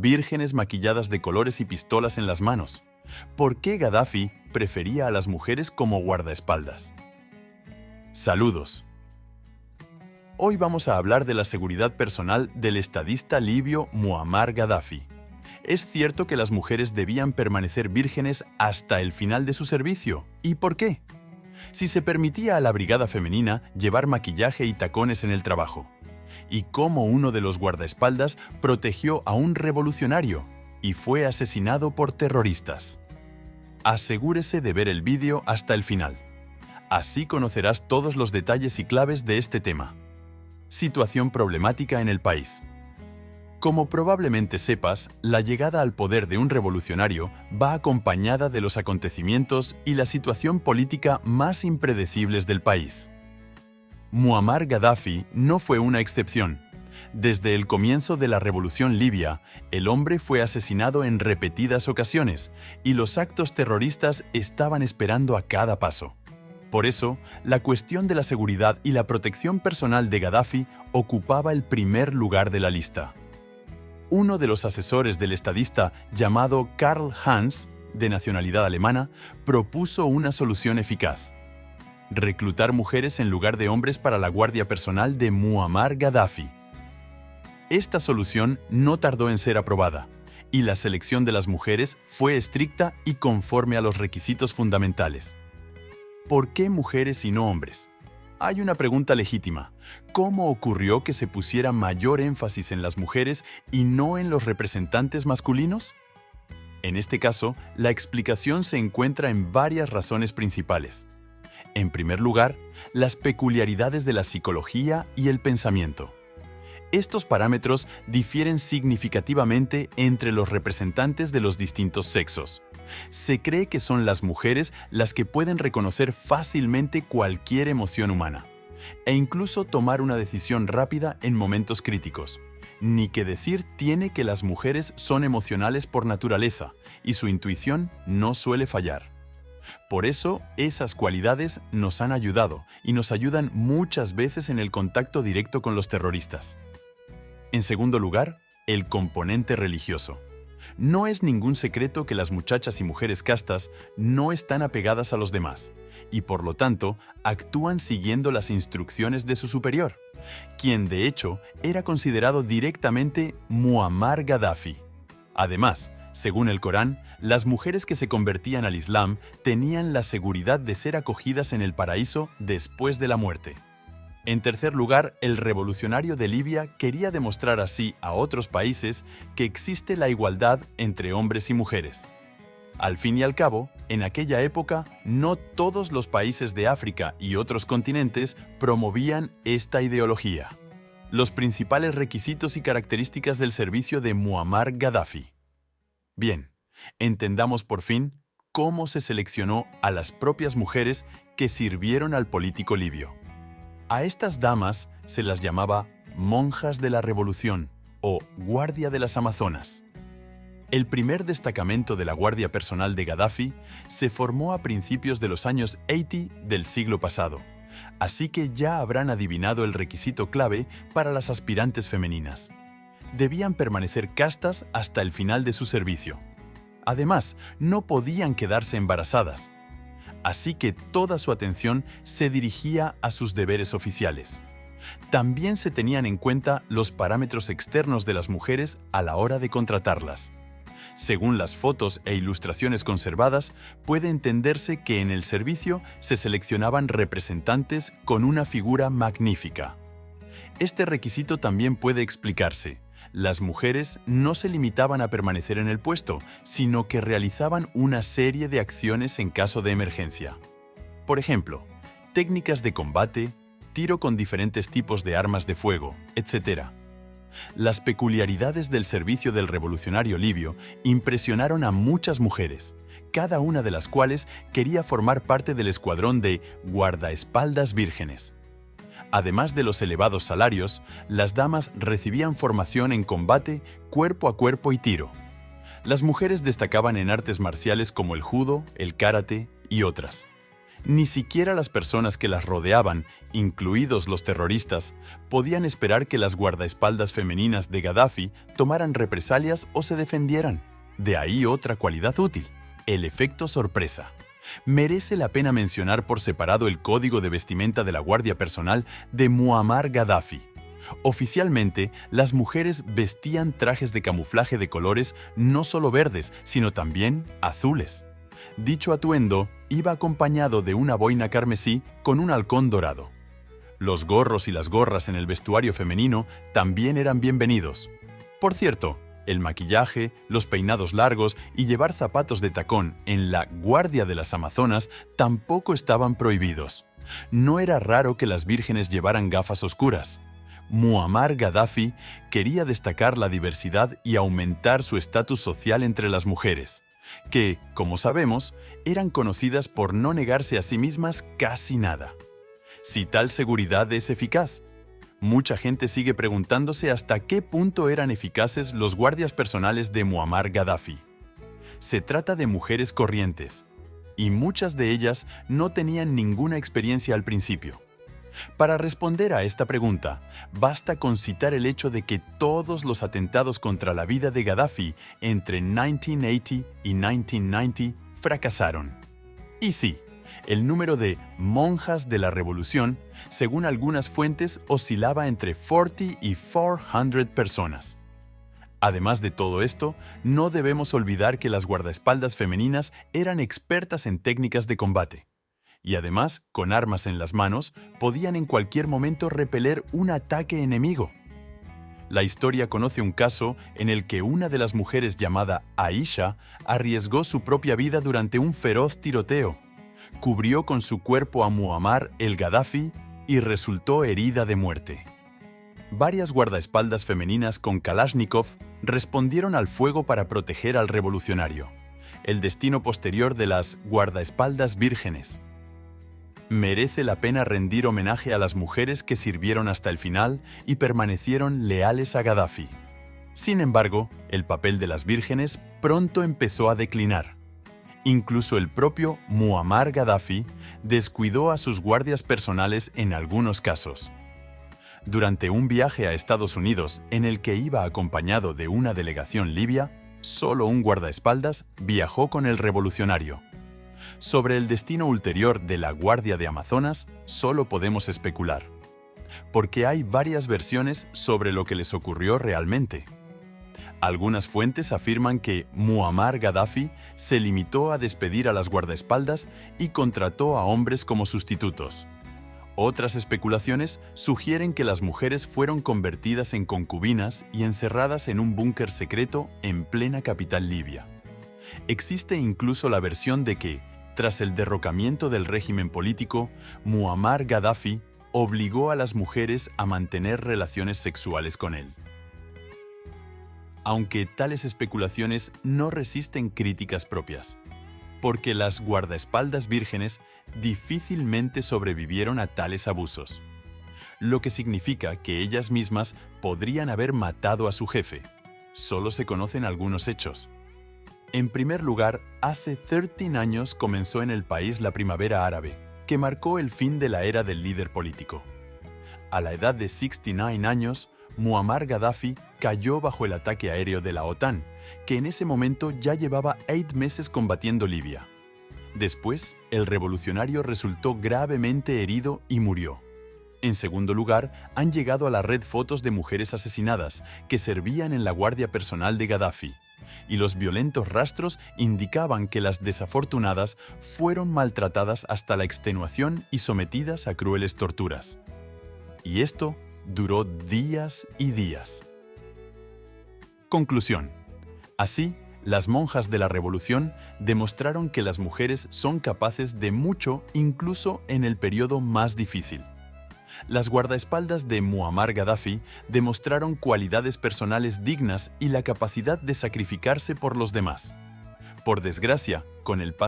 vírgenes maquilladas de colores y pistolas en las manos. ¿Por qué Gaddafi prefería a las mujeres como guardaespaldas? Saludos. Hoy vamos a hablar de la seguridad personal del estadista libio Muammar Gaddafi. ¿Es cierto que las mujeres debían permanecer vírgenes hasta el final de su servicio? ¿Y por qué? Si se permitía a la brigada femenina llevar maquillaje y tacones en el trabajo. Y cómo uno de los guardaespaldas protegió a un revolucionario y fue asesinado por terroristas. Asegúrese de ver el vídeo hasta el final. Así conocerás todos los detalles y claves de este tema. Situación problemática en el país. Como probablemente sepas, la llegada al poder de un revolucionario va acompañada de los acontecimientos y la situación política más impredecibles del país. Muammar Gaddafi no fue una excepción. Desde el comienzo de la revolución libia, el hombre fue asesinado en repetidas ocasiones y los actos terroristas estaban esperando a cada paso. Por eso, la cuestión de la seguridad y la protección personal de Gaddafi ocupaba el primer lugar de la lista. Uno de los asesores del estadista llamado Karl Hans, de nacionalidad alemana, propuso una solución eficaz: reclutar mujeres en lugar de hombres para la guardia personal de Muammar Gaddafi. Esta solución no tardó en ser aprobada, y la selección de las mujeres fue estricta y conforme a los requisitos fundamentales. ¿Por qué mujeres y no hombres? Hay una pregunta legítima. ¿Cómo ocurrió que se pusiera mayor énfasis en las mujeres y no en los representantes masculinos? En este caso, la explicación se encuentra en varias razones principales. En primer lugar, las peculiaridades de la psicología y el pensamiento. Estos parámetros difieren significativamente entre los representantes de los distintos sexos. Se cree que son las mujeres las que pueden reconocer fácilmente cualquier emoción humana, e incluso tomar una decisión rápida en momentos críticos. Ni que decir tiene que las mujeres son emocionales por naturaleza, y su intuición no suele fallar. Por eso, esas cualidades nos han ayudado y nos ayudan muchas veces en el contacto directo con los terroristas. En segundo lugar, el componente religioso. No es ningún secreto que las muchachas y mujeres castas no están apegadas a los demás y, por lo tanto, actúan siguiendo las instrucciones de su superior, quien de hecho era considerado directamente Muammar Gaddafi. Además, según el Corán, las mujeres que se convertían al Islam tenían la seguridad de ser acogidas en el paraíso después de la muerte. En tercer lugar, el revolucionario de Libia quería demostrar así a otros países que existe la igualdad entre hombres y mujeres. Al fin y al cabo, en aquella época, no todos los países de África y otros continentes promovían esta ideología. Los principales requisitos y características del servicio de Muammar Gaddafi. Bien, entendamos por fin cómo se seleccionó a las propias mujeres que sirvieron al político libio. A estas damas se las llamaba monjas de la revolución o guardia de las Amazonas. El primer destacamento de la guardia personal de Gaddafi se formó a principios de los años 80 del siglo pasado, así que ya habrán adivinado el requisito clave para las aspirantes femeninas. Debían permanecer castas hasta el final de su servicio. Además, no podían quedarse embarazadas. Así que toda su atención se dirigía a sus deberes oficiales. También se tenían en cuenta los parámetros externos de las mujeres a la hora de contratarlas. Según las fotos e ilustraciones conservadas, puede entenderse que en el servicio se seleccionaban representantes con una figura magnífica. Este requisito también puede explicarse. Las mujeres no se limitaban a permanecer en el puesto, sino que realizaban una serie de acciones en caso de emergencia. Por ejemplo, técnicas de combate, tiro con diferentes tipos de armas de fuego, etc. Las peculiaridades del servicio del revolucionario libio impresionaron a muchas mujeres, cada una de las cuales quería formar parte del escuadrón de guardaespaldas vírgenes. Además de los elevados salarios, las damas recibían formación en combate, cuerpo a cuerpo y tiro. Las mujeres destacaban en artes marciales como el judo, el karate y otras. Ni siquiera las personas que las rodeaban, incluidos los terroristas, podían esperar que las guardaespaldas femeninas de Gaddafi tomaran represalias o se defendieran. De ahí otra cualidad útil, el efecto sorpresa. Merece la pena mencionar por separado el código de vestimenta de la Guardia Personal de Muammar Gaddafi. Oficialmente, las mujeres vestían trajes de camuflaje de colores no solo verdes, sino también azules. Dicho atuendo iba acompañado de una boina carmesí con un halcón dorado. Los gorros y las gorras en el vestuario femenino también eran bienvenidos. Por cierto, el maquillaje, los peinados largos y llevar zapatos de tacón en la Guardia de las Amazonas tampoco estaban prohibidos. No era raro que las vírgenes llevaran gafas oscuras. Muammar Gaddafi quería destacar la diversidad y aumentar su estatus social entre las mujeres, que, como sabemos, eran conocidas por no negarse a sí mismas casi nada. Si tal seguridad es eficaz, mucha gente sigue preguntándose hasta qué punto eran eficaces los guardias personales de Muammar Gaddafi. Se trata de mujeres corrientes, y muchas de ellas no tenían ninguna experiencia al principio. Para responder a esta pregunta, basta con citar el hecho de que todos los atentados contra la vida de Gaddafi entre 1980 y 1990 fracasaron. Y sí, el número de monjas de la revolución, según algunas fuentes, oscilaba entre 40 y 400 personas. Además de todo esto, no debemos olvidar que las guardaespaldas femeninas eran expertas en técnicas de combate. Y además, con armas en las manos, podían en cualquier momento repeler un ataque enemigo. La historia conoce un caso en el que una de las mujeres llamada Aisha arriesgó su propia vida durante un feroz tiroteo. Cubrió con su cuerpo a Muammar el Gaddafi y resultó herida de muerte. Varias guardaespaldas femeninas con Kalashnikov respondieron al fuego para proteger al revolucionario. El destino posterior de las guardaespaldas vírgenes. Merece la pena rendir homenaje a las mujeres que sirvieron hasta el final y permanecieron leales a Gaddafi. Sin embargo, el papel de las vírgenes pronto empezó a declinar. Incluso el propio Muammar Gaddafi descuidó a sus guardias personales en algunos casos. Durante un viaje a Estados Unidos en el que iba acompañado de una delegación libia, solo un guardaespaldas viajó con el revolucionario. Sobre el destino ulterior de la Guardia de Amazonas solo podemos especular, porque hay varias versiones sobre lo que les ocurrió realmente. Algunas fuentes afirman que Muammar Gaddafi se limitó a despedir a las guardaespaldas y contrató a hombres como sustitutos. Otras especulaciones sugieren que las mujeres fueron convertidas en concubinas y encerradas en un búnker secreto en plena capital libia. Existe incluso la versión de que, tras el derrocamiento del régimen político, Muammar Gaddafi obligó a las mujeres a mantener relaciones sexuales con él. Aunque tales especulaciones no resisten críticas propias, porque las guardaespaldas vírgenes difícilmente sobrevivieron a tales abusos, lo que significa que ellas mismas podrían haber matado a su jefe. Solo se conocen algunos hechos. En primer lugar, hace 13 años comenzó en el país la primavera árabe, que marcó el fin de la era del líder político. A la edad de 69 años, Muammar Gaddafi cayó bajo el ataque aéreo de la OTAN, que en ese momento ya llevaba 8 meses combatiendo Libia. Después, el revolucionario resultó gravemente herido y murió. En segundo lugar, han llegado a la red fotos de mujeres asesinadas que servían en la guardia personal de Gaddafi, y los violentos rastros indicaban que las desafortunadas fueron maltratadas hasta la extenuación y sometidas a crueles torturas. Y esto duró días y días. Conclusión. Así, las monjas de la revolución demostraron que las mujeres son capaces de mucho incluso en el periodo más difícil. Las guardaespaldas de Muammar Gaddafi demostraron cualidades personales dignas y la capacidad de sacrificarse por los demás. Por desgracia, con el paso